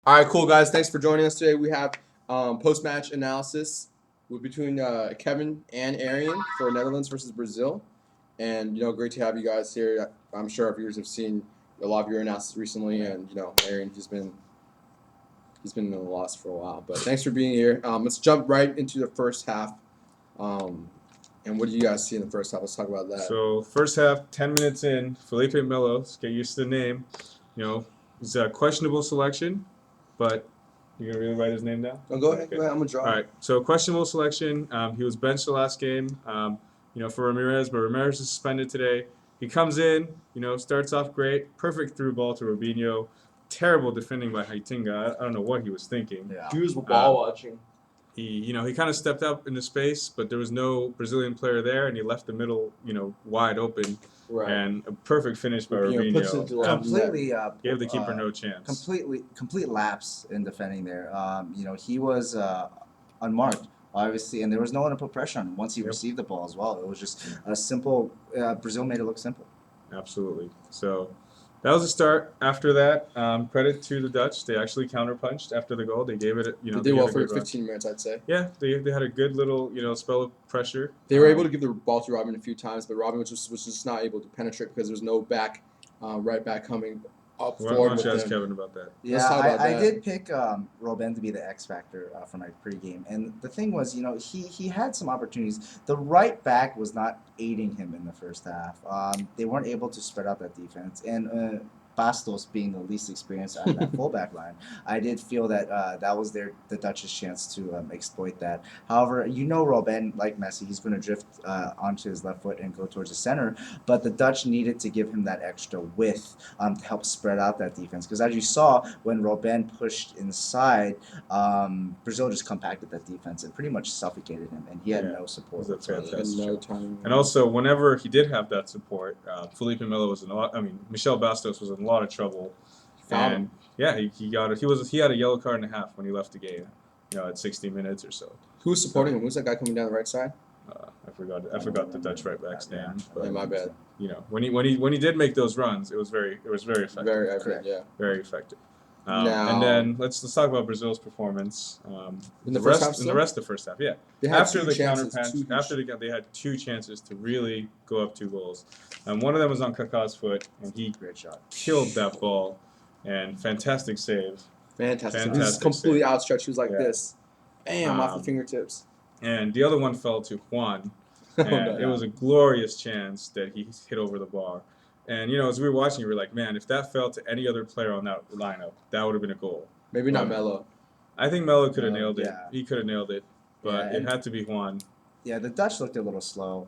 All right, cool guys. Thanks for joining us today. We have post-match analysis between Kevin and Arian for Netherlands versus Brazil, and great to have you guys here. I'm sure our viewers have seen a lot of your analysis recently, and Arian he's been in the loss for a while, but thanks for being here. Let's jump right into the first half. And what do you guys see in the first half? Let's talk about that. So first half, 10 minutes in, Felipe Melo, get used to the name. He's a questionable selection, but you're going to really write his name down? Oh, go ahead. I'm going to draw. All right, so questionable selection. He was benched the last game, for Ramirez, but Ramirez is suspended today. He comes in, starts off great, perfect through ball to Robinho. Terrible defending by Heitinga. I don't know what he was thinking. Yeah. He was ball watching. He kind of stepped up into space, but there was no Brazilian player there, and he left the middle, wide open. Right. And a perfect finish by Robinho. Completely gave the keeper no chance. Complete lapse in defending there. He was unmarked, obviously, and there was no one to put pressure on him once he received the ball as well. It was just a simple. Brazil made it look simple. Absolutely. So that was a start. After that, credit to the Dutch. They actually counterpunched after the goal. They gave it, They did well for 15 minutes, I'd say. Yeah, they had a good little, spell of pressure. They were able to give the ball to Robben a few times, but Robben was just not able to penetrate because there's no right back coming up forward. Why don't you ask Kevin about that? Yeah, I did pick Robben to be the X factor for my pregame, and the thing was, he had some opportunities. The right back was not aiding him in the first half. They weren't able to spread out that defense, and Bastos being the least experienced out of that fullback line, I did feel that that was the Dutch's chance to exploit that. However, Robben, like Messi, he's going to drift onto his left foot and go towards the center, but the Dutch needed to give him that extra width to help spread out that defense. Because as you saw, when Robben pushed inside, Brazil just compacted that defense and pretty much suffocated him, and he had no support. No time. And also, whenever he did have that support, Felipe Melo was Michel Bastos was in a lot of trouble. And yeah, he had a yellow card and a half when he left the game, at 60 minutes or so. Who was supporting him? Who was that guy coming down the right side? I forgot the Dutch right back's name. But, my bad. When he did make those runs, it was very effective. Very effective, yeah. Very effective. And then let's talk about Brazil's performance in the rest of the first half. Yeah, after the counter punch, they had two chances to really go up 2 goals. One of them was on Kaká's foot, and he killed that ball, and fantastic save. Fantastic. He was completely outstretched. He was like this, bam, off the fingertips. And the other one fell to Juan, and it was a glorious chance that he hit over the bar. And, as we were watching, we were like, man, if that fell to any other player on that lineup, that would have been a goal. Maybe not Melo. I think Melo could have nailed it. He could have nailed it, but it had to be Juan. Yeah, the Dutch looked a little slow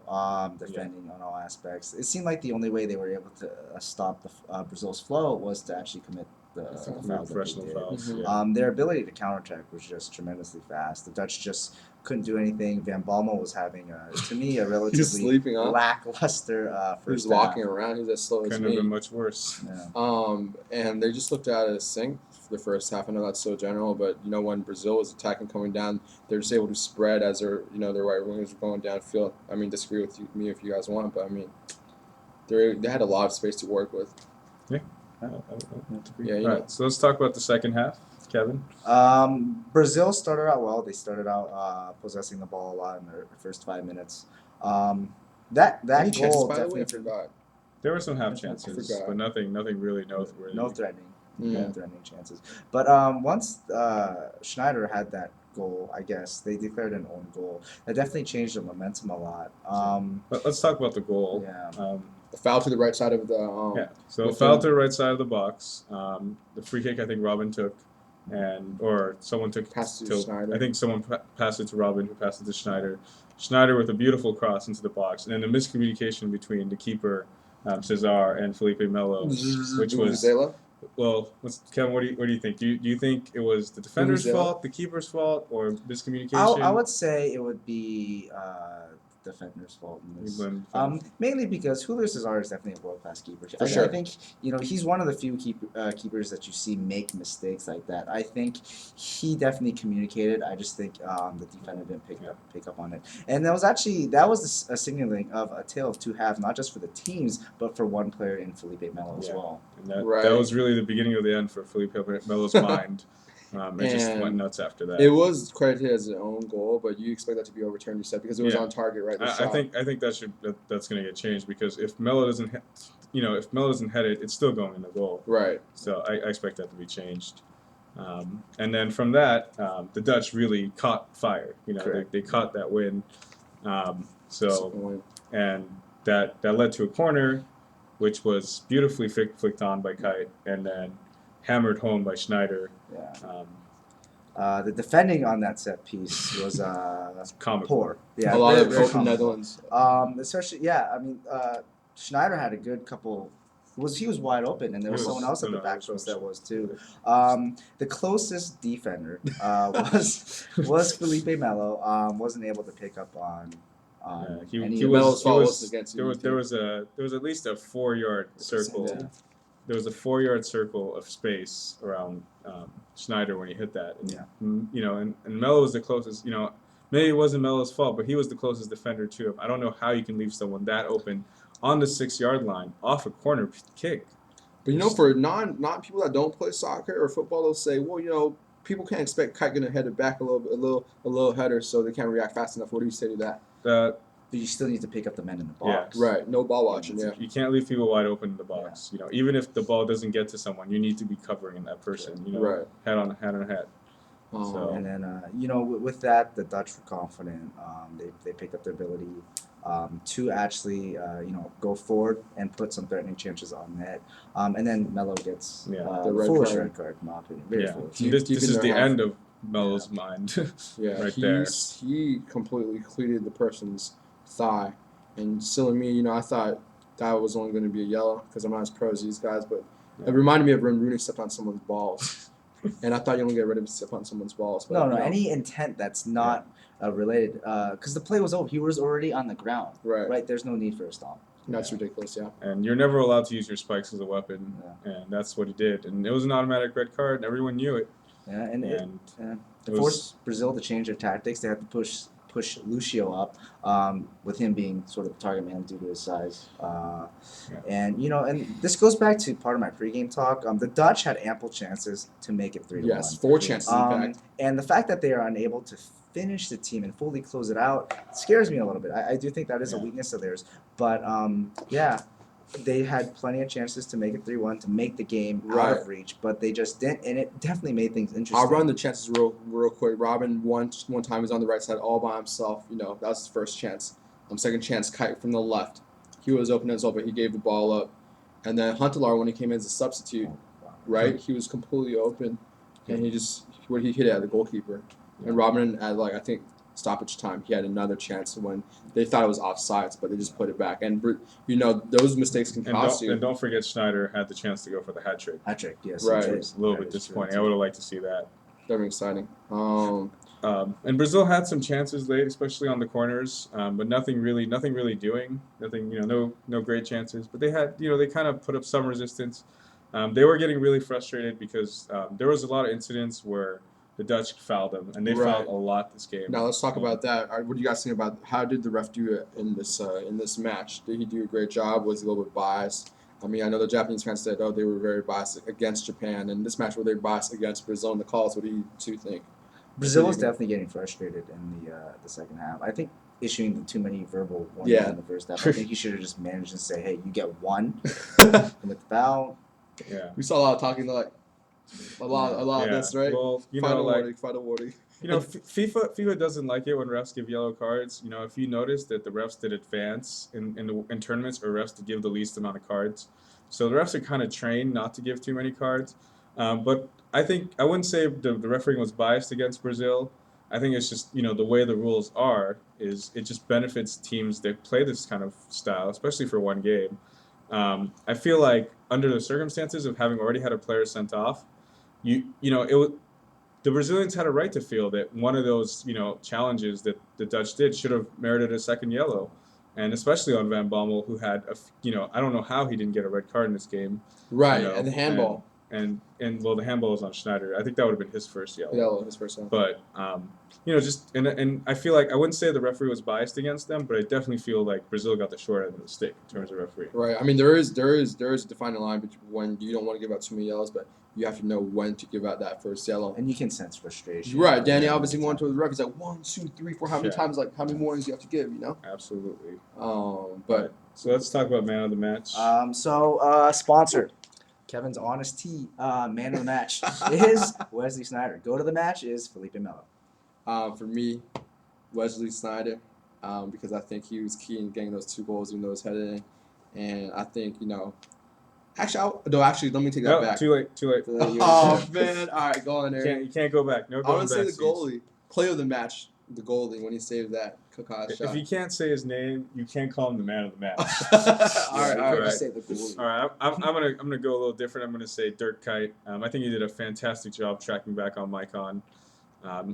defending on all aspects. It seemed like the only way they were able to stop Brazil's flow was to actually commit the fouls. Mm-hmm. Their ability to counterattack was just tremendously fast. The Dutch just couldn't do anything. Van Balmo was having, to me, a relatively lackluster first He was walking around. He was as slow as me. Couldn't have been much worse. Yeah. And they just looked out of sync for the first half. I know that's so general, but when Brazil was attacking coming down, they're just able to spread as their their right wingers were going downfield. Disagree with me if you guys want, but they had a lot of space to work with. Yeah. Yeah. Right, so let's talk about the second half, Kevin. Brazil started out well. They started out possessing the ball a lot in their first 5 minutes. That goal definitely forgot. There were some half chances, but nothing really noteworthy. No threatening chances. But once Sneijder had that goal, I guess they declared an own goal. That definitely changed the momentum a lot. But let's talk about the goal. Yeah. The foul to the right side of the So foul to the right side of the box. The free kick I think Robben took, or someone took passed to Sneijder. I think someone passed it to Robben, who passed it to Sneijder. Sneijder with a beautiful cross into the box, and then the miscommunication between the keeper Cesar and Felipe Melo, which was well. Kevin, what do you think? Do you think it was the defender's fault, the keeper's fault, or miscommunication? I would say it would be defender's fault in this. Mainly because Julio Cesar is definitely a world-class keeper. For sure. I think he's one of the few keepers that you see make mistakes like that. I think he definitely communicated. I just think the defender didn't pick up on it. And that was a signaling of a tale of two halves, not just for the teams, but for one player in Felipe Melo as well. And that was really the beginning of the end for Felipe Melo's mind. It just went nuts after that. It was credited as an own goal, but you expect that to be overturned, you said, because it was on target, right? I think that's going to get changed, because if Melo doesn't head it, it's still going in the goal. Right. So I expect that to be changed. And then from that, the Dutch really caught fire. They caught that win. And that led to a corner, which was beautifully flicked on by Kuyt, and then hammered home by Sneijder. Yeah. The defending on that set piece was poor. Yeah, a lot of open Netherlands. Especially, I mean, Sneijder had a good couple. He was wide open, and there was someone else at the back post that was too. The closest defender was Felipe Melo. Wasn't able to pick up on. There was at least a 4-yard circle. Yeah. There was a 4-yard circle of space around Sneijder when he hit that. And, and Melo was the closest. Maybe it wasn't Melo's fault, but he was the closest defender to him. I don't know how you can leave someone that open on the 6-yard line off a corner kick. But for non people that don't play soccer or football, they'll say, well, people can't expect Kuyt gonna head it back a little header, so they can't react fast enough. What do you say to that? But you still need to pick up the men in the box. Yeah, right. No ball watching. Yeah. You can't leave people wide open in the box. Yeah. Even if the ball doesn't get to someone, you need to be covering that person. Right. Head on head. So. And then with that, the Dutch were confident. They picked up their ability to actually go forward and put some threatening chances on net. And then Melo gets the foolish red card, in my opinion. Very foolish. This is the end of Melo's mind. Right there. He completely cleated the person's thigh, and still in me, I thought that was only going to be a yellow because I'm not as pro as these guys, but it reminded me of when Rooney stepped on someone's balls, and I thought you only get rid of step on someone's balls. But no, any intent that's not related, because the play was over. He was already on the ground. Right. There's no need for a stomp. That's ridiculous. Yeah. And you're never allowed to use your spikes as a weapon, and that's what he did. And it was an automatic red card, and everyone knew it. Yeah, and to force Brazil to change their tactics, they had to push Lucio up, with him being sort of the target man due to his size. And this goes back to part of my pregame talk. The Dutch had ample chances to make it 3-1. Yes, 4 chances in fact. And the fact that they are unable to finish the team and fully close it out scares me a little bit. I do think that is a weakness of theirs. But they had plenty of chances to make it 3-1, to make the game out of reach, but they just didn't, and it definitely made things interesting. I'll run the chances real quick. Robben, one time, was on the right side all by himself. That was his first chance. Second chance, Kuyt from the left. He was open as well, but he gave the ball up. And then Huntelaar, when he came in as a substitute, he was completely open, and he hit it at the goalkeeper. And Robben, at I think stoppage time, he had another chance when they thought it was offsides, but they just put it back. And those mistakes can cost you. And don't forget, Sneijder had the chance to go for the hat trick. Hat trick, yes. Right. It was a little bit disappointing. I would have liked to see that. Very exciting. And Brazil had some chances late, especially on the corners, but nothing really doing. Nothing, no great chances. But they had, they kind of put up some resistance. They were getting really frustrated because there was a lot of incidents where the Dutch fouled them, and they fouled a lot this game. Now let's talk about that. What do you guys think about how did the ref do it in this match? Did he do a great job? Was he a little bit biased? I mean, I know the Japanese fans said, they were very biased against Japan, and this match were they biased against Brazil in the calls? What do you two think? Brazil was definitely getting frustrated in the second half. I think issuing too many verbal warnings in the first half. I think he should have just managed to say, "Hey, you get one with the foul." Yeah, we saw a lot of talking a lot of this, right? Well, final warning. FIFA doesn't like it when refs give yellow cards. If you notice that the refs did advance in tournaments, or refs to give the least amount of cards, so the refs are kind of trained not to give too many cards. But I wouldn't say the refereeing was biased against Brazil. I think it's just the way the rules are is it just benefits teams that play this kind of style, especially for one game. I feel like under the circumstances of having already had a player sent off, the Brazilians had a right to feel that one of those challenges that the Dutch did should have merited a second yellow, and especially on Van Bommel, who had I don't know how he didn't get a red card in this game. Right, and the handball. And the handball was on Sneijder. I think that would have been his first yellow. His first yellow. But and I feel like I wouldn't say the referee was biased against them, but I definitely feel like Brazil got the short end of the stick in terms of referee. Right. I mean, there is a defining line between when you don't want to give out too many yellows, but you have to know when to give out that first yellow. And you can sense frustration. Right, Dani obviously went to the ref. He's like 1, 2, 3, 4. How many times? Like how many warnings you have to give? You know. Absolutely. But so let's talk about man of the match. Sponsor. Kevin's Honest Tea, man of the match is Wesley Sneijder. Go to the match is Felipe Melo. For me, Wesley Sneijder, because I think he was key in getting those 2 goals even though it was headed in. And I think, actually, let me take that back. Too late. Oh, man. All right, go on there. You can't go back. No I going want to say back. the goalie. Play of the match, the goalie, when he saved that Kaká shot. If you can't say his name, you can't call him the man of the match. all right. Say the goalie. All right, I'm gonna go a little different. I'm gonna say Kuyt. I think he did a fantastic job tracking back on Maicon.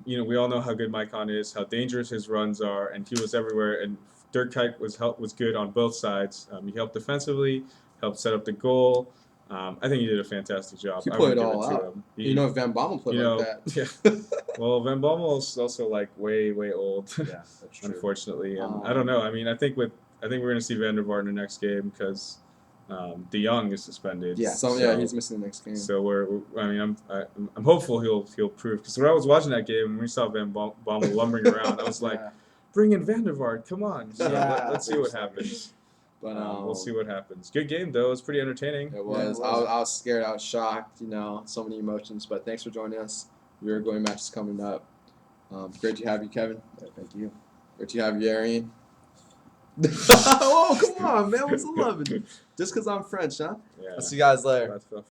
We all know how good Maicon is, how dangerous his runs are, and he was everywhere. And Kuyt was good on both sides. He helped defensively, helped set up the goal. I think he did a fantastic job. He played it all out. Van Bommel played like that. Yeah. Well, Van Bommel is also like way old. Yeah, that's true. Unfortunately, and I don't know. I mean, I think we're going to see Van der Vaart in the next game because De Jong is suspended. Yeah. So he's missing the next game. So I'm hopeful he'll prove, because when I was watching that game and we saw Van Bommel lumbering around, I was like, bring in Van der Vaart, come on. So let's see what happens. But we'll see what happens. Good game though. It was pretty entertaining. It was. I was scared. I was shocked. So many emotions. But thanks for joining us. Your going match is coming up. Great to have you, Kevin. Yeah, thank you. Great to have you, Arian. Oh, come on, man. What's 11? Just because I'm French, huh? Yeah. I'll see you guys later. That's